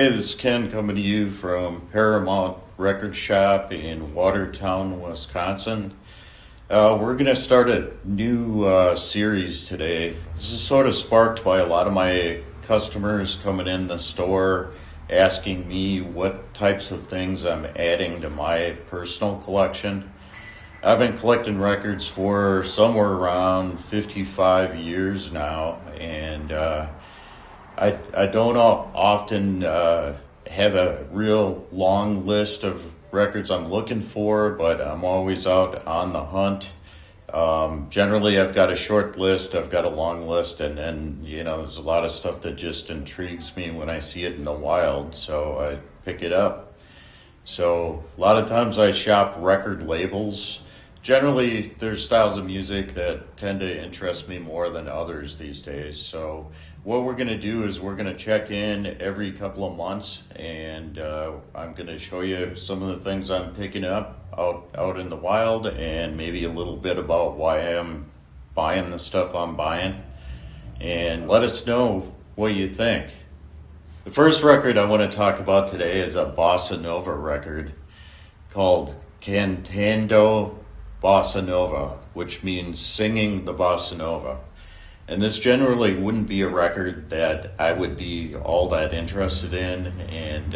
Hey, this is Ken coming to you from Paramount Record Shop in Watertown, Wisconsin. We're going to start a new series today. This is sort of sparked by a lot of my customers coming in the store asking me what types of things I'm adding to my personal collection. I've been collecting records for somewhere around 55 years now, and I don't often have a real long list of records I'm looking for, but I'm always out on the hunt. Generally, I've got a short list, I've got a long list, and then, there's a lot of stuff that just intrigues me when I see it in the wild, so I pick it up. So a lot of times I shop record labels. Generally, there's styles of music that tend to interest me more than others these days. So what we're going to do is we're going to check in every couple of months, and I'm going to show you some of the things I'm picking up out in the wild, and maybe a little bit about why I'm buying the stuff I'm buying, and let us know what you think. The first record I want to talk about today is a bossa nova record called Cantando Bossa Nova, which means singing the bossa nova. And this generally wouldn't be a record that I would be all that interested in, and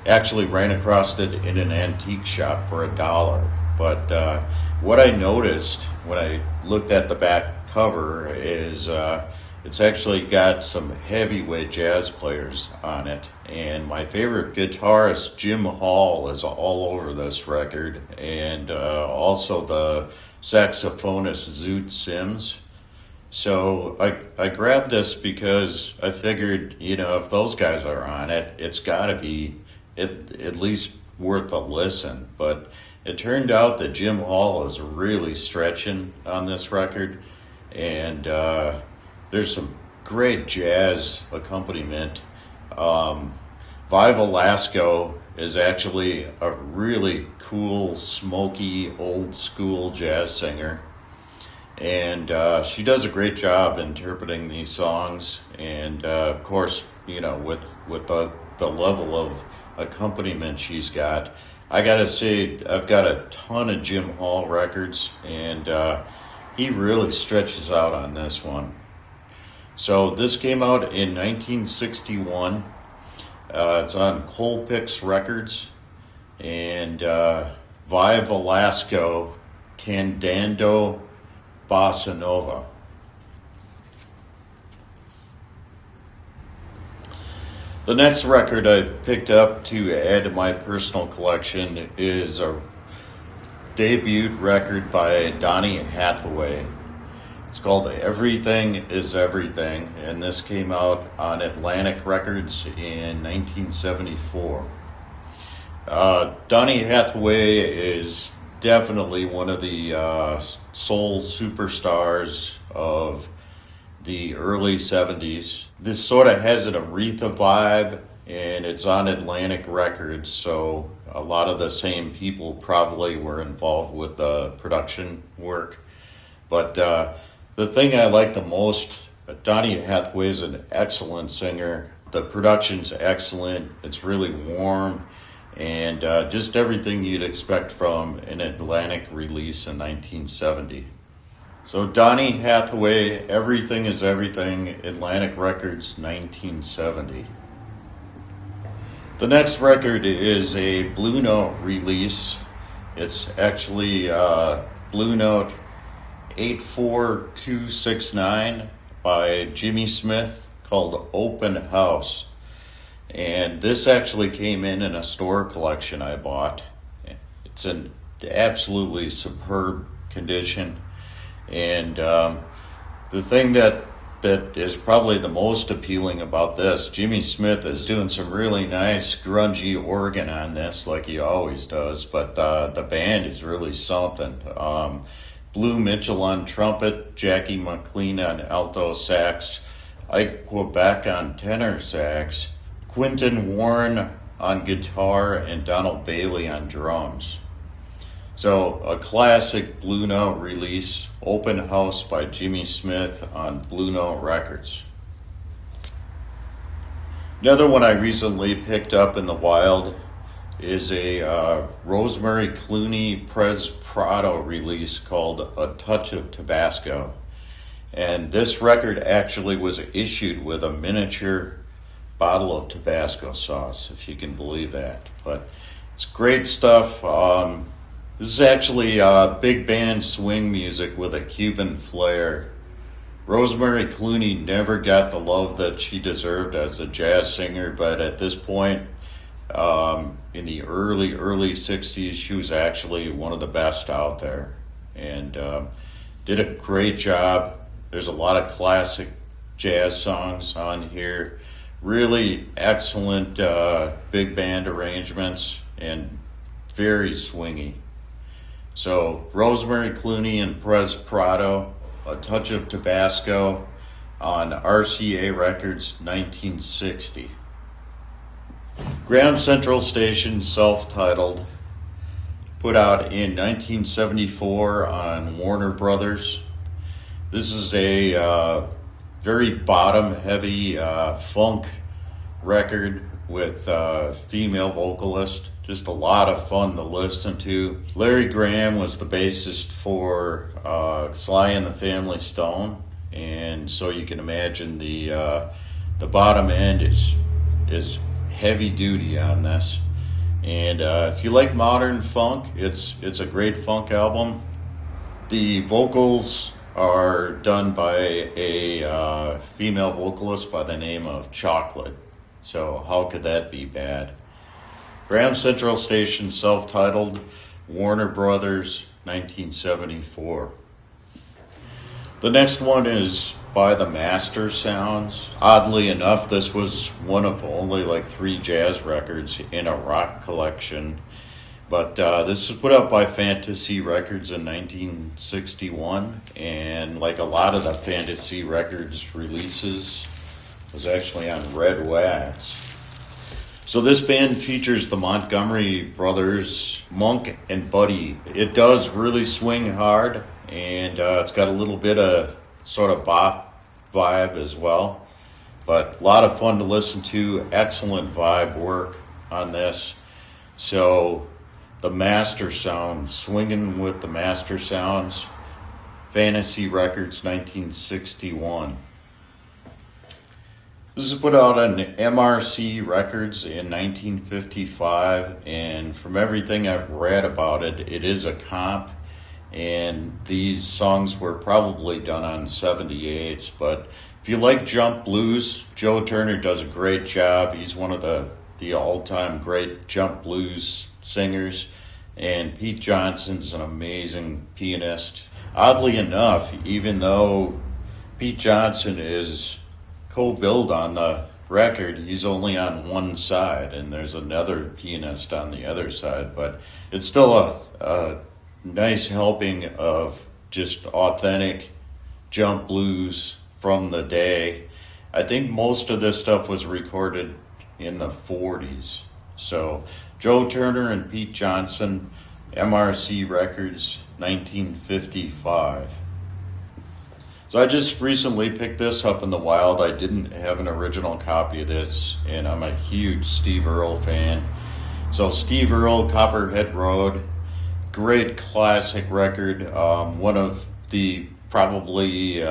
actually ran across it in an antique shop for $1. But what I noticed when I looked at the back cover is it's actually got some heavyweight jazz players on it. And my favorite guitarist, Jim Hall, is all over this record. And also the saxophonist, Zoot Sims. So I grabbed this because I figured, if those guys are on it, it's got to be at least worth a listen. But it turned out that Jim Hall is really stretching on this record. And there's some great jazz accompaniment. Viva Lasco is actually a really cool, smoky, old school jazz singer. And she does a great job interpreting these songs. And of course, with the level of accompaniment she's got, I gotta say, I've got a ton of Jim Hall records, and he really stretches out on this one. So this came out in 1961. It's on Colpix Records, and Viva Lasco, Cantando Bossa Nova. The next record I picked up to add to my personal collection is a debut record by Donny Hathaway. It's called Everything is Everything, and this came out on Atlantic Records in 1974. Donny Hathaway is definitely one of the soul superstars of the early 70s. This sort of has an Aretha vibe, and it's on Atlantic Records, so a lot of the same people probably were involved with the production work. But the thing I like the most, Donny Hathaway is an excellent singer. The production's excellent. It's really warm, and just everything you'd expect from an Atlantic release in 1970. So Donny Hathaway, Everything is Everything, Atlantic Records, 1970. The next record is a Blue Note release. It's actually Blue Note 84269 by Jimmy Smith, called Open House. And this actually came in a store collection I bought. It's in absolutely superb condition. And the thing that is probably the most appealing about this, Jimmy Smith is doing some really nice grungy organ on this, like he always does, but the band is really something. Blue Mitchell on trumpet, Jackie McLean on alto sax, Ike Quebec on tenor sax, Quinton Warren on guitar, and Donald Bailey on drums. So a classic Blue Note release, Open House by Jimmy Smith on Blue Note Records. Another one I recently picked up in the wild is a Rosemary Clooney Prez Prado release called A Touch of Tabasco. And this record actually was issued with a miniature bottle of Tabasco sauce, if you can believe that. But it's great stuff. This is actually big band swing music with a Cuban flair. Rosemary Clooney never got the love that she deserved as a jazz singer, but at this point, in the early 60s, she was actually one of the best out there and did a great job. There's a lot of classic jazz songs on here. Really excellent big band arrangements and very swingy. So Rosemary Clooney and Prez Prado, A Touch of Tabasco on RCA Records, 1960. Graham Central Station, self-titled, put out in 1974 on Warner Brothers. This is a very bottom-heavy funk record with female vocalist. Just a lot of fun to listen to. Larry Graham was the bassist for Sly and the Family Stone, and so you can imagine the bottom end is heavy duty on this. And if you like modern funk, it's a great funk album. The vocals are done by a female vocalist by the name of Chocolate. So how could that be bad? Graham Central Station, self-titled, Warner Brothers, 1974. The next one is by the Master Sounds. Oddly enough, this was one of only like 3 jazz records in a rock collection. But this was put out by Fantasy Records in 1961. And like a lot of the Fantasy Records releases, was actually on red wax. So this band features the Montgomery brothers, Monk and Buddy. It does really swing hard, and it's got a little bit of sort of bop vibe as well. But a lot of fun to listen to, excellent vibe work on this. So the Master Sounds, swinging with the Master Sounds, Fantasy Records, 1961. This is put out on MRC Records in 1955, and from everything I've read about it, it is a comp, and these songs were probably done on 78s, but if you like jump blues, Joe Turner does a great job. He's one of the all-time great jump blues singers, and Pete Johnson's an amazing pianist. Oddly enough, even though Pete Johnson is co-billed on the record, he's only on one side and there's another pianist on the other side, but it's still a nice helping of just authentic jump blues from the day. I think most of this stuff was recorded in the 40s. So Joe Turner and Pete Johnson, MRC Records, 1955. So I just recently picked this up in the wild. I didn't have an original copy of this, and I'm a huge Steve Earle fan. So Steve Earle, Copperhead Road, great classic record. One of the probably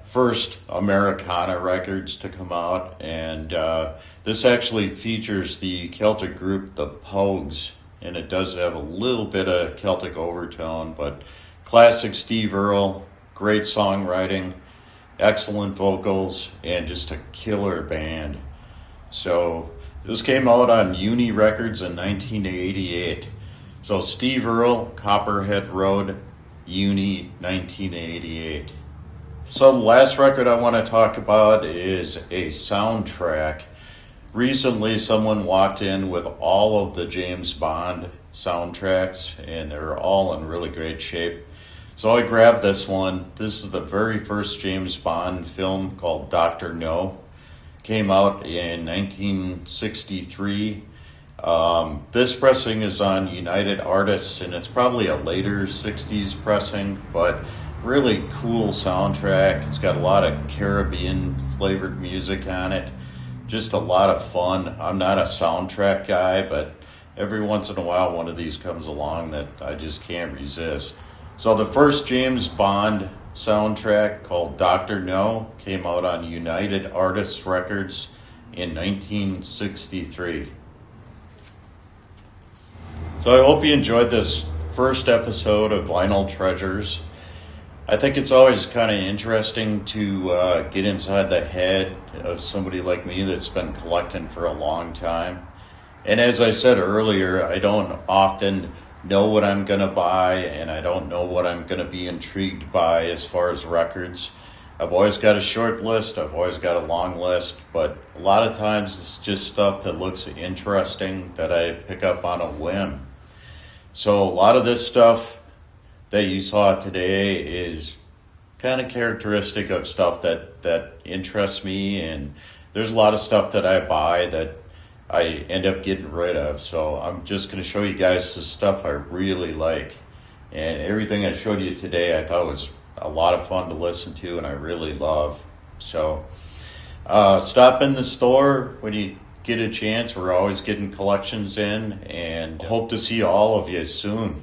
first Americana records to come out, and this actually features the Celtic group the Pogues, and it does have a little bit of Celtic overtone, but classic Steve Earle. Great songwriting, excellent vocals, and just a killer band. So this came out on Uni Records in 1988. So Steve Earle, Copperhead Road, Uni, 1988. So the last record I want to talk about is a soundtrack. Recently someone walked in with all of the James Bond soundtracks, and they're all in really great shape. So I grabbed this one. This is the very first James Bond film called Dr. No. Came out in 1963. This pressing is on United Artists, and it's probably a later 60s pressing, but really cool soundtrack. It's got a lot of Caribbean flavored music on it. just a lot of fun. I'm not a soundtrack guy, but every once in a while one of these comes along that I just can't resist. So the first James Bond soundtrack, called Dr. No, came out on United Artists Records in 1963. So I hope you enjoyed this first episode of Vinyl Treasures. I think it's always kind of interesting to get inside the head of somebody like me that's been collecting for a long time. And as I said earlier, I don't often know what I'm going to buy, and I don't know what I'm going to be intrigued by as far as records. I've always got a short list, I've always got a long list, but a lot of times it's just stuff that looks interesting that I pick up on a whim. So a lot of this stuff that you saw today is kind of characteristic of stuff that interests me, and there's a lot of stuff that I buy that I end up getting rid of. So I'm just going to show you guys the stuff I really like, and everything I showed you today I thought was a lot of fun to listen to and I really love. So stop in the store when you get a chance. We're always getting collections in, and hope to see all of you soon.